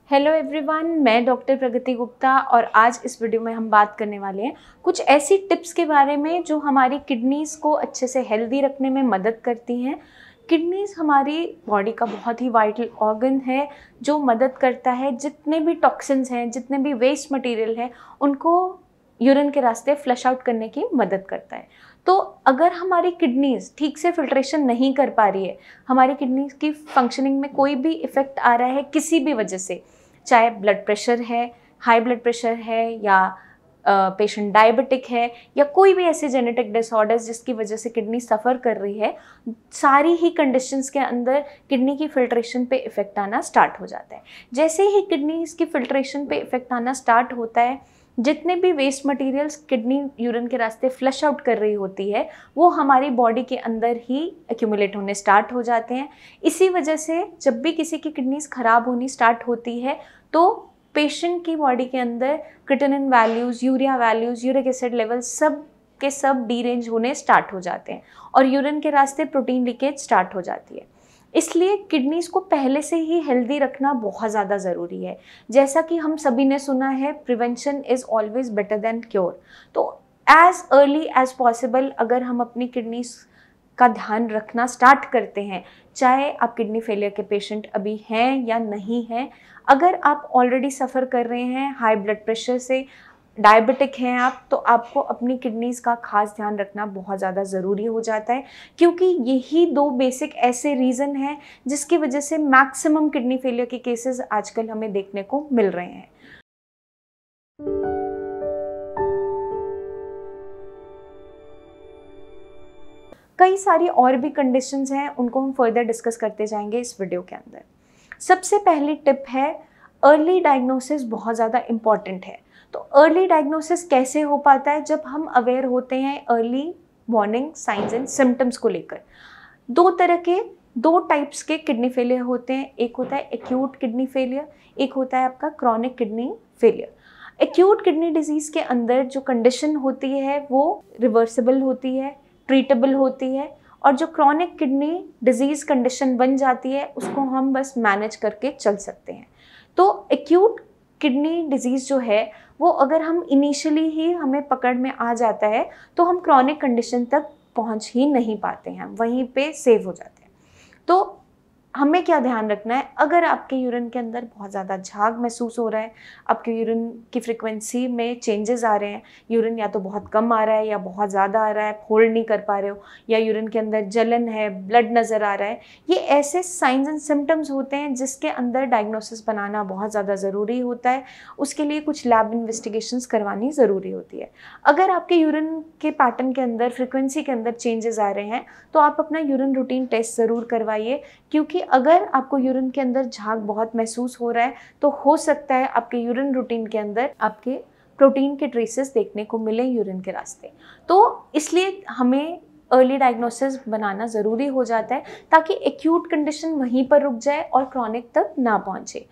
Hello everyone, मैं doctor प्रगति गुप्ता और आज इस वीडियो में हम बात करने वाले हैं कुछ ऐसी टिप्स के बारे में जो हमारी किडनीज को अच्छे से हेल्दी रखने में मदद करती हैं। किडनीज हमारी बॉडी का बहुत ही वाइटल ऑर्गन है जो मदद करता है जितने भी टॉक्सिन्स हैं, जितने भी वेस्ट मटेरियल है, उनको यूरिन के रास्ते फ्लश आउट करने की मदद करता है। तो अगर हमारी किडनीज ठीक से फिल्ट्रेशन नहीं कर पा रही है, हमारी किडनीज की फंक्शनिंग में कोई भी इफ़ेक्ट आ रहा है किसी भी वजह से, चाहे ब्लड प्रेशर है, हाई ब्लड प्रेशर है, या पेशेंट डायबिटिक है, या कोई भी ऐसे जेनेटिक डिसऑर्डर्स जिसकी वजह से किडनी सफ़र कर रही है, सारी ही कंडीशंस के अंदर किडनी की फिल्ट्रेशन पे इफ़ेक्ट आना स्टार्ट हो जाता है। जैसे ही किडनी की फिल्ट्रेशन पे इफ़ेक्ट आना स्टार्ट होता है, जितने भी वेस्ट मटेरियल्स किडनी यूरिन के रास्ते फ्लश आउट कर रही होती है वो हमारी बॉडी के अंदर ही एक्यूमुलेट होने स्टार्ट हो जाते हैं। इसी वजह से जब भी किसी की किडनीज ख़राब होनी स्टार्ट होती है तो पेशेंट की बॉडी के अंदर creatinine values, urea values, uric acid level सब के सब डीरेंज होने स्टार्ट हो जाते हैं और यूरिन के रास्ते प्रोटीन लीकेज स्टार्ट हो जाती है। इसलिए किडनीज को पहले से ही हेल्दी रखना बहुत ज़्यादा ज़रूरी है। जैसा कि हम सभी ने सुना है, prevention is always better than cure. तो एज अर्ली एज पॉसिबल अगर हम अपनी किडनीज का ध्यान रखना स्टार्ट करते हैं, चाहे आप किडनी फेलियर के पेशेंट अभी हैं या नहीं हैं, अगर आप ऑलरेडी सफ़र कर रहे हैं हाई ब्लड प्रेशर से, डायबिटिक हैं आप, तो आपको अपनी किडनीज़ का खास ध्यान रखना बहुत ज़्यादा ज़रूरी हो जाता है, क्योंकि यही दो बेसिक ऐसे रीज़न हैं जिसकी वजह से मैक्सिमम किडनी फेलियर के केसेस आजकल हमें देखने को मिल रहे हैं। कई सारी और भी कंडीशंस हैं, उनको हम फर्दर डिस्कस करते जाएंगे इस वीडियो के अंदर। सबसे पहली टिप है, अर्ली डायग्नोसिस बहुत ज़्यादा इम्पॉर्टेंट है। तो अर्ली डायग्नोसिस कैसे हो पाता है? जब हम अवेयर होते हैं early warning science and symptoms को लेकर। दो टाइप्स के किडनी फेलियर होते हैं। एक होता है एक्यूट किडनी फेलियर, एक होता है आपका chronic kidney failure. Acute kidney disease के अंदर जो कंडीशन होती है वो रिवर्सिबल होती है, ट्रीटेबल होती है, और जो क्रॉनिक किडनी डिजीज़ कंडीशन बन जाती है उसको हम बस मैनेज करके चल सकते हैं। तो एक्यूट किडनी डिजीज़ जो है वो अगर हम इनिशियली ही हमें पकड़ में आ जाता है तो हम क्रॉनिक कंडीशन तक पहुंच ही नहीं पाते हैं, वहीं पे सेव हो जाते हैं। तो हमें क्या ध्यान रखना है? अगर आपके यूरिन के अंदर बहुत ज़्यादा झाग महसूस हो रहा है, आपके यूरिन की फ्रिक्वेंसी में चेंजेस आ रहे हैं, यूरिन या तो बहुत कम आ रहा है या बहुत ज़्यादा आ रहा है, होल्ड नहीं कर पा रहे हो, या यूरिन के अंदर जलन है, ब्लड नज़र आ रहा है, ये ऐसे साइंस एंड सिम्टम्स होते हैं जिसके अंदर डायग्नोसिस बनाना बहुत ज़्यादा ज़रूरी होता है। उसके लिए कुछ लैब इन्वेस्टिगेशंस करवानी ज़रूरी होती है। अगर आपके यूरिन के पैटर्न के अंदर, फ्रिक्वेंसी के अंदर चेंजेस आ रहे हैं तो आप अपना यूरिन रूटीन टेस्ट ज़रूर करवाइए, क्योंकि अगर आपको यूरिन के अंदर झाग बहुत महसूस हो रहा है तो हो सकता है आपके यूरिन रूटीन के अंदर आपके प्रोटीन के ट्रेसेस देखने को मिले यूरिन के रास्ते। तो इसलिए हमें अर्ली डायग्नोसिस बनाना ज़रूरी हो जाता है ताकि एक्यूट कंडीशन वहीं पर रुक जाए और क्रॉनिक तक ना पहुँचे।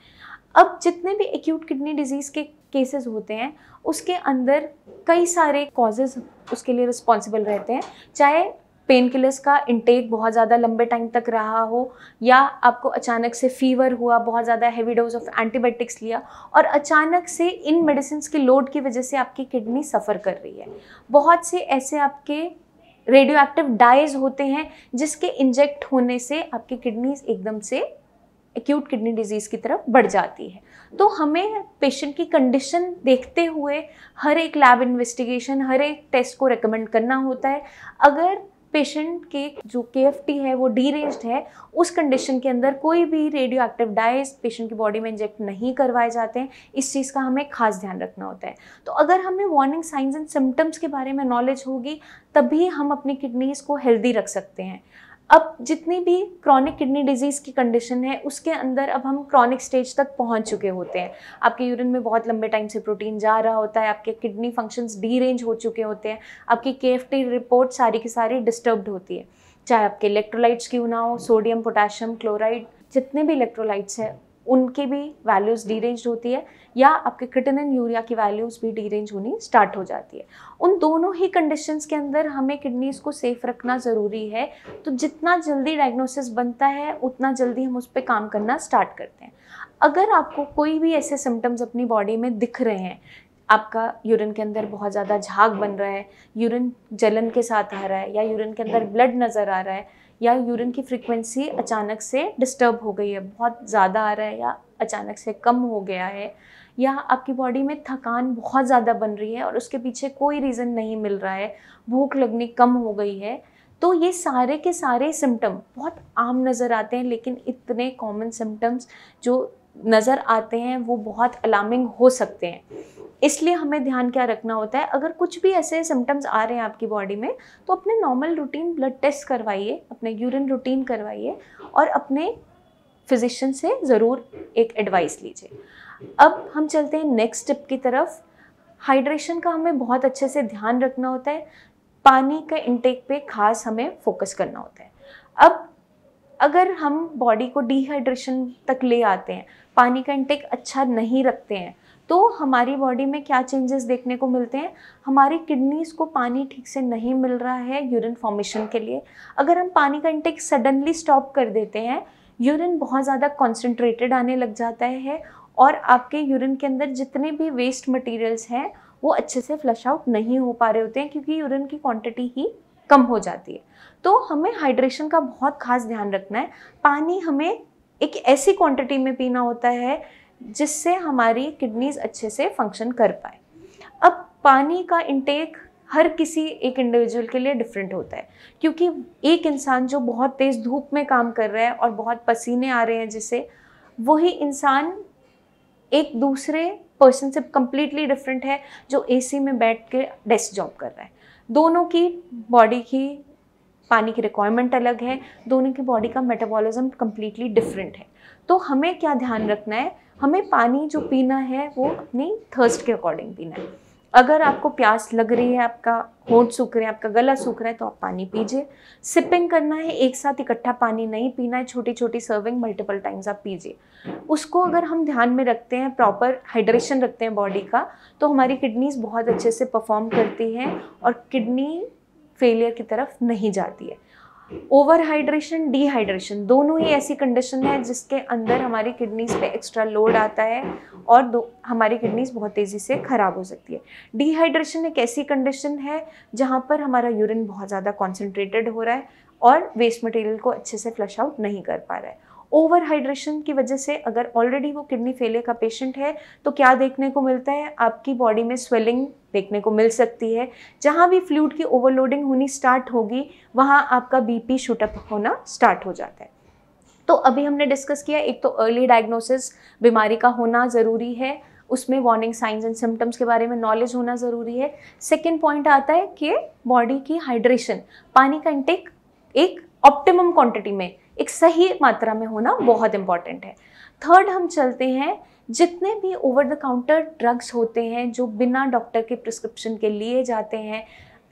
अब जितने भी एक्यूट किडनी डिजीज़ के केसेस होते हैं उसके अंदर कई सारे कॉजेज़ उसके लिए रिस्पॉन्सिबल रहते हैं, चाहे पेन किलर्स का इंटेक बहुत ज़्यादा लंबे टाइम तक रहा हो, या आपको अचानक से फीवर हुआ, बहुत ज़्यादा हैवी डोज ऑफ एंटीबायोटिक्स लिया और अचानक से इन मेडिसिन के लोड की वजह से आपकी किडनी सफ़र कर रही है। बहुत से ऐसे आपके रेडियो एक्टिव डाइज होते हैं जिसके इंजेक्ट होने से आपकी किडनीज एकदम से एक्यूट किडनी डिजीज़ की तरफ बढ़ जाती है। तो हमें पेशेंट की कंडीशन देखते हुए हर एक लैब इन्वेस्टिगेशन, हर एक टेस्ट को रेकमेंड करना होता है। अगर पेशेंट के जो KFT है वो डीरेंज्ड है, उस कंडीशन के अंदर कोई भी रेडियो एक्टिव डाइज पेशेंट की बॉडी में इंजेक्ट नहीं करवाए जाते हैं। इस चीज़ का हमें खास ध्यान रखना होता है। तो अगर हमें वार्निंग साइंस एंड सिम्टम्स के बारे में नॉलेज होगी तभी हम अपनी किडनीज को हेल्दी रख सकते हैं। अब जितनी भी क्रॉनिक किडनी डिजीज़ की कंडीशन है उसके अंदर अब हम क्रॉनिक स्टेज तक पहुंच चुके होते हैं। आपके यूरिन में बहुत लंबे टाइम से प्रोटीन जा रहा होता है, आपके किडनी फंक्शंस डीरेंज हो चुके होते हैं, आपकी KFT रिपोर्ट सारी की सारी डिस्टर्ब्ड होती है, चाहे आपके इलेक्ट्रोलाइट्स क्यों ना हो, सोडियम, पोटेशियम, क्लोराइड, जितने भी इलेक्ट्रोलाइट्स हैं उनकी भी वैल्यूज़ डीरेंज होती है, या आपके क्रिएटिनिन, यूरिया की वैल्यूज़ भी डीरेंज होनी स्टार्ट हो जाती है। उन दोनों ही कंडीशंस के अंदर हमें किडनीज़ को सेफ रखना ज़रूरी है। तो जितना जल्दी डायग्नोसिस बनता है उतना जल्दी हम उस पर काम करना स्टार्ट करते हैं। अगर आपको कोई भी ऐसे सिम्टम्स अपनी बॉडी में दिख रहे हैं, आपका यूरिन के अंदर बहुत ज़्यादा झाग बन रहा है, यूरिन जलन के साथ आ रहा है, या यूरिन के अंदर ब्लड नज़र आ रहा है, या यूरिन की फ्रीक्वेंसी अचानक से डिस्टर्ब हो गई है, बहुत ज़्यादा आ रहा है या अचानक से कम हो गया है, या आपकी बॉडी में थकान बहुत ज़्यादा बन रही है और उसके पीछे कोई रीज़न नहीं मिल रहा है, भूख लगनी कम हो गई है, तो ये सारे के सारे सिम्टम बहुत आम नज़र आते हैं, लेकिन इतने कॉमन सिम्टम्स जो नज़र आते हैं वो बहुत अलार्मिंग हो सकते हैं। इसलिए हमें ध्यान क्या रखना होता है, अगर कुछ भी ऐसे सिम्टम्स आ रहे हैं आपकी बॉडी में, तो अपने नॉर्मल रूटीन ब्लड टेस्ट करवाइए, अपने यूरिन रूटीन करवाइए और अपने फिजिशियन से ज़रूर एक एडवाइस लीजिए। अब हम चलते हैं नेक्स्ट स्टेप की तरफ। हाइड्रेशन का हमें बहुत अच्छे से ध्यान रखना होता है, पानी का इंटेक पे खास हमें फोकस करना होता है। अब अगर हम बॉडी को डिहाइड्रेशन तक ले आते हैं, पानी का इंटेक अच्छा नहीं रखते हैं, तो हमारी बॉडी में क्या चेंजेस देखने को मिलते हैं। हमारी किडनीज को पानी ठीक से नहीं मिल रहा है यूरिन फॉर्मेशन के लिए। अगर हम पानी का इंटेक सडनली स्टॉप कर देते हैं, यूरिन बहुत ज़्यादा कॉन्सेंट्रेटेड आने लग जाता है और आपके यूरिन के अंदर जितने भी वेस्ट मटेरियल्स हैं वो अच्छे से फ्लश आउट नहीं हो पा रहे होते हैं, क्योंकि यूरिन की क्वांटिटी ही कम हो जाती है। तो हमें हाइड्रेशन का बहुत खास ध्यान रखना है। पानी हमें एक ऐसी क्वांटिटी में पीना होता है जिससे हमारी किडनीज अच्छे से फंक्शन कर पाए। अब पानी का इंटेक हर किसी एक इंडिविजुअल के लिए डिफरेंट होता है, क्योंकि एक इंसान जो बहुत तेज़ धूप में काम कर रहा है और बहुत पसीने आ रहे हैं जिसे, वही इंसान एक दूसरे पर्सन से कम्प्लीटली डिफरेंट है जो एसी में बैठ के डेस्क जॉब कर रहा है। दोनों की बॉडी की पानी की रिक्वायरमेंट अलग है, दोनों की बॉडी का मेटाबॉलिज्म कम्प्लीटली डिफरेंट है। तो हमें क्या ध्यान रखना है, हमें पानी जो पीना है वो अपनी थर्स्ट के अकॉर्डिंग पीना है। अगर आपको प्यास लग रही है, आपका होंठ सूख रहे हैं, आपका गला सूख रहा है, तो आप पानी पीजिए। सिपिंग करना है, एक साथ इकट्ठा पानी नहीं पीना है, छोटी छोटी सर्विंग मल्टीपल टाइम्स आप पीजिए। उसको अगर हम ध्यान में रखते हैं, प्रॉपर हाइड्रेशन रखते हैं बॉडी का, तो हमारी किडनीज बहुत अच्छे से परफॉर्म करती हैं और किडनी फेलियर की तरफ नहीं जाती है। ओवर हाइड्रेशन, डिहाइड्रेशन दोनों ही ऐसी कंडीशन है जिसके अंदर हमारी किडनीज पे एक्स्ट्रा लोड आता है और हमारी किडनीज बहुत तेज़ी से ख़राब हो सकती है। डिहाइड्रेशन एक ऐसी कंडीशन है जहाँ पर हमारा यूरिन बहुत ज़्यादा कॉन्सेंट्रेटेड हो रहा है और वेस्ट मटेरियल को अच्छे से फ्लश आउट नहीं कर पा रहा है। ओवर हाइड्रेशन की वजह से अगर ऑलरेडी वो किडनी फेलियर का पेशेंट है तो क्या देखने को मिलता है, आपकी बॉडी में स्वेलिंग देखने को मिल सकती है। जहाँ भी फ्लूइड की ओवरलोडिंग होनी स्टार्ट होगी वहाँ आपका बीपी शूटअप होना स्टार्ट हो जाता है। तो अभी हमने डिस्कस किया, एक तो अर्ली डायग्नोसिस बीमारी का होना ज़रूरी है, उसमें वार्निंग साइंस एंड सिम्टम्स के बारे में नॉलेज होना ज़रूरी है। सेकेंड पॉइंट आता है कि बॉडी की हाइड्रेशन, पानी का इंटेक एक ऑप्टिमम क्वांटिटी में, एक सही मात्रा में होना बहुत इंपॉर्टेंट है। थर्ड हम चलते हैं, जितने भी ओवर द काउंटर ड्रग्स होते हैं जो बिना डॉक्टर के प्रिस्क्रिप्शन के लिए जाते हैं,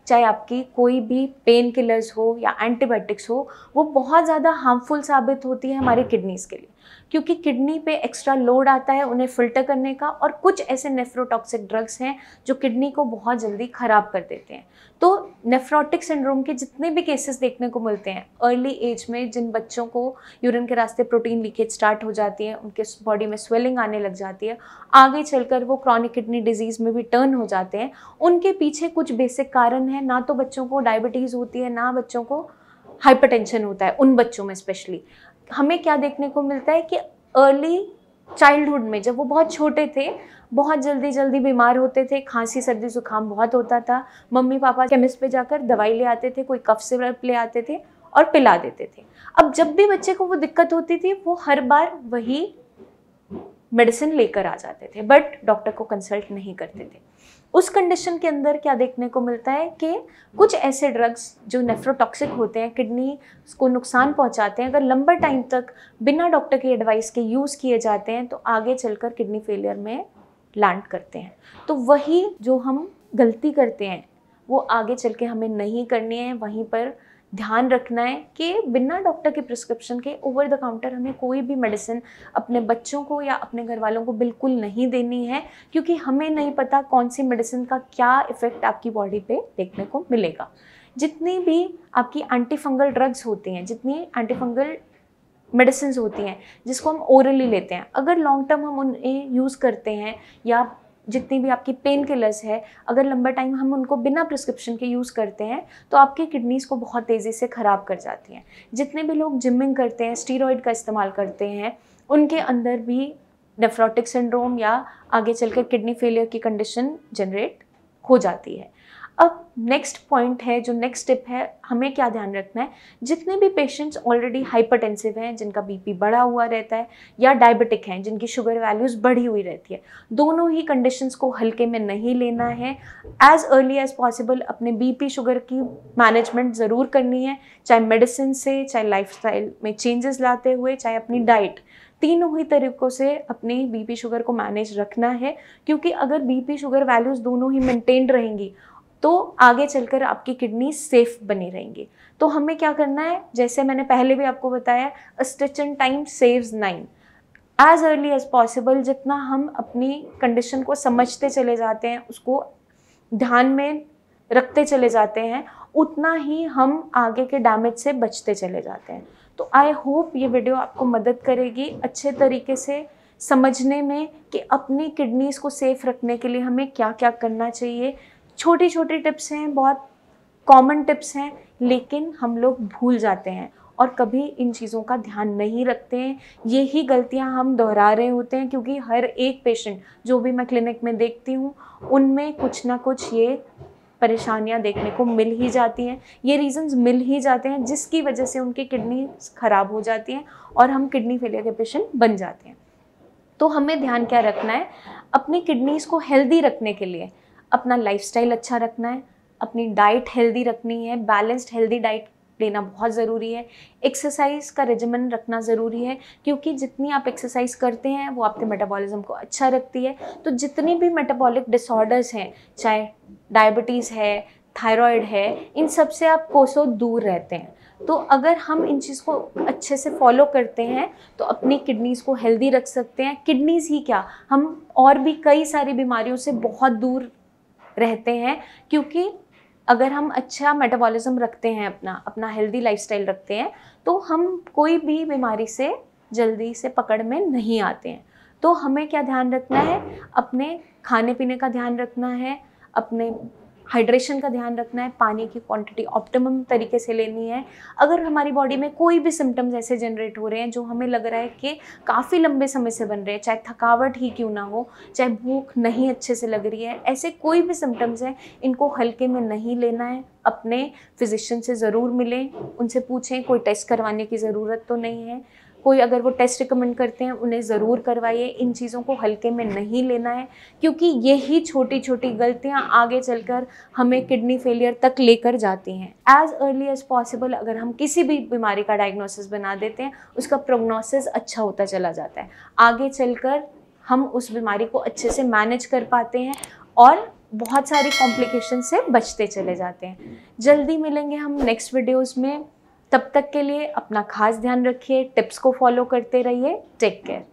चाहे आपकी कोई भी पेन किलर्स हो या एंटीबायोटिक्स हो, वो बहुत ज़्यादा हार्मफुल साबित होती है हमारे किडनीज़ के लिए, क्योंकि किडनी पे एक्स्ट्रा लोड आता है उन्हें फिल्टर करने का, और कुछ ऐसे नेफ्रोटॉक्सिक ड्रग्स हैं जो किडनी को बहुत जल्दी ख़राब कर देते हैं। तो नेफ्रोटिक सिंड्रोम के जितने भी केसेस देखने को मिलते हैं अर्ली एज में, जिन बच्चों को यूरिन के रास्ते प्रोटीन लीकेज स्टार्ट हो जाती है, उनके बॉडी में स्वेलिंग आने लग जाती है, आगे चलकर वो क्रॉनिक किडनी डिजीज़ में भी टर्न हो जाते हैं, उनके पीछे कुछ बेसिक कारण है। ना तो बच्चों को डायबिटीज़ होती है, ना बच्चों को हाइपरटेंशन होता है, उन बच्चों में स्पेशली। हमें क्या देखने को मिलता है कि अर्ली चाइल्डहुड में जब वो बहुत छोटे थे, बहुत जल्दी बीमार होते थे, खांसी सर्दी जुकाम बहुत होता था, मम्मी पापा केमिस्ट पे जाकर दवाई ले आते थे, कोई कफ सिरप ले आते थे और पिला देते थे। अब जब भी बच्चे को वो दिक्कत होती थी वो हर बार वही मेडिसिन लेकर आ जाते थे, बट डॉक्टर को कंसल्ट नहीं करते थे। उस कंडीशन के अंदर क्या देखने को मिलता है कि कुछ ऐसे ड्रग्स जो नेफ्रोटॉक्सिक होते हैं, किडनी को नुकसान पहुंचाते हैं, अगर लंबा टाइम तक बिना डॉक्टर की एडवाइस के यूज़ किए जाते हैं तो आगे चलकर किडनी फेलियर में लैंड करते हैं। तो वही जो हम गलती करते हैं वो आगे चल के हमें नहीं करनी है। वहीं पर ध्यान रखना है कि बिना डॉक्टर के प्रिस्क्रिप्शन के ओवर द काउंटर हमें कोई भी मेडिसिन अपने बच्चों को या अपने घर वालों को बिल्कुल नहीं देनी है, क्योंकि हमें नहीं पता कौन सी मेडिसिन का क्या इफ़ेक्ट आपकी बॉडी पे देखने को मिलेगा। जितनी भी आपकी एंटी फंगल ड्रग्स होती हैं, जितनी एंटी फंगल मेडिसिन होती हैं जिसको हम ओरली लेते हैं, अगर लॉन्ग टर्म हम उन्हें यूज़ करते हैं या जितनी भी आपकी पेन किलर्स है अगर लंबा टाइम हम उनको बिना प्रिस्क्रिप्शन के यूज़ करते हैं तो आपकी किडनीज़ को बहुत तेज़ी से ख़राब कर जाती हैं। जितने भी लोग जिमिंग करते हैं, स्टीरॉयड का इस्तेमाल करते हैं, उनके अंदर भी नेफ्रोटिक सिंड्रोम या आगे चलकर किडनी फेलियर की कंडीशन जनरेट हो जाती है। अब नेक्स्ट पॉइंट है, जो नेक्स्ट स्टेप है, हमें क्या ध्यान रखना है, जितने भी पेशेंट्स ऑलरेडी हाइपरटेंसिव हैं, जिनका बीपी बढ़ा हुआ रहता है, या डायबिटिक हैं जिनकी शुगर वैल्यूज़ बढ़ी हुई रहती है, दोनों ही कंडीशंस को हल्के में नहीं लेना है। एज अर्ली एज पॉसिबल अपने बीपी शुगर की मैनेजमेंट ज़रूर करनी है, चाहे मेडिसिन से, चाहे लाइफस्टाइल में चेंजेस लाते हुए, चाहे अपनी डाइट, तीनों ही तरीक़ों से अपनी बीपी शुगर को मैनेज रखना है। क्योंकि अगर बीपी शुगर वैल्यूज़ दोनों ही मेंटेन रहेंगी तो आगे चलकर आपकी किडनी सेफ बनी रहेंगी। तो हमें क्या करना है, जैसे मैंने पहले भी आपको बताया, a stitch in time saves 9। As early as possible जितना हम अपनी कंडीशन को समझते चले जाते हैं, उसको ध्यान में रखते चले जाते हैं, उतना ही हम आगे के डैमेज से बचते चले जाते हैं। तो आई होप ये वीडियो आपको मदद करेगी अच्छे तरीके से समझने में कि अपनी किडनीज़ को सेफ रखने के लिए हमें क्या क्या करना चाहिए। छोटी छोटी टिप्स हैं, बहुत कॉमन टिप्स हैं, लेकिन हम लोग भूल जाते हैं और कभी इन चीज़ों का ध्यान नहीं रखते हैं। यही गलतियां हम दोहरा रहे होते हैं क्योंकि हर एक पेशेंट जो भी मैं क्लिनिक में देखती हूँ उनमें कुछ ना कुछ ये परेशानियां देखने को मिल ही जाती हैं, ये रीजंस मिल ही जाते हैं जिसकी वजह से उनकी किडनी ख़राब हो जाती हैं और हम किडनी फेलियर के पेशेंट बन जाते हैं। तो हमें ध्यान क्या रखना है, अपनी किडनीज़ को हेल्दी रखने के लिए अपना लाइफस्टाइल अच्छा रखना है, अपनी डाइट हेल्दी रखनी है, बैलेंस्ड हेल्दी डाइट लेना बहुत ज़रूरी है, एक्सरसाइज का रेजिमेंट रखना ज़रूरी है क्योंकि जितनी आप एक्सरसाइज करते हैं वो आपके मेटाबॉलिज्म को अच्छा रखती है। तो जितनी भी मेटाबॉलिक डिसऑर्डर्स हैं, चाहे डायबिटीज़ है, थायराइड है, इन सब से आप कोसों दूर रहते हैं। तो अगर हम इन चीज़ को अच्छे से फॉलो करते हैं तो अपनी किडनीज़ को हेल्दी रख सकते हैं। किडनीज़ ही क्या, हम और भी कई सारी बीमारियों से बहुत दूर रहते हैं क्योंकि अगर हम अच्छा मेटाबॉलिज्म रखते हैं, अपना हेल्दी लाइफस्टाइल रखते हैं, तो हम कोई भी बीमारी से जल्दी से पकड़ में नहीं आते हैं। तो हमें क्या ध्यान रखना है, अपने खाने पीने का ध्यान रखना है, अपने हाइड्रेशन का ध्यान रखना है, पानी की क्वांटिटी ऑप्टिमम तरीके से लेनी है। अगर हमारी बॉडी में कोई भी सिम्टम्स ऐसे जनरेट हो रहे हैं जो हमें लग रहा है कि काफ़ी लंबे समय से बन रहे हैं, चाहे थकावट ही क्यों ना हो, चाहे भूख नहीं अच्छे से लग रही है, ऐसे कोई भी सिम्टम्स हैं, इनको हल्के में नहीं लेना है। अपने फिजिशियन से ज़रूर मिलें, उनसे पूछें कोई टेस्ट करवाने की ज़रूरत तो नहीं है, कोई अगर वो टेस्ट रिकमेंड करते हैं उन्हें ज़रूर करवाइए। इन चीज़ों को हल्के में नहीं लेना है क्योंकि यही छोटी छोटी गलतियां आगे चलकर हमें किडनी फेलियर तक लेकर जाती हैं। एज अर्ली एज पॉसिबल अगर हम किसी भी बीमारी का डायग्नोसिस बना देते हैं, उसका प्रोग्नोसिस अच्छा होता चला जाता है, आगे चलकर हम उस बीमारी को अच्छे से मैनेज कर पाते हैं और बहुत सारी कॉम्प्लिकेशन से बचते चले जाते हैं। जल्दी मिलेंगे हम नेक्स्ट वीडियोज़ में, तब तक के लिए अपना खास ध्यान रखिए, टिप्स को फॉलो करते रहिए। Take care.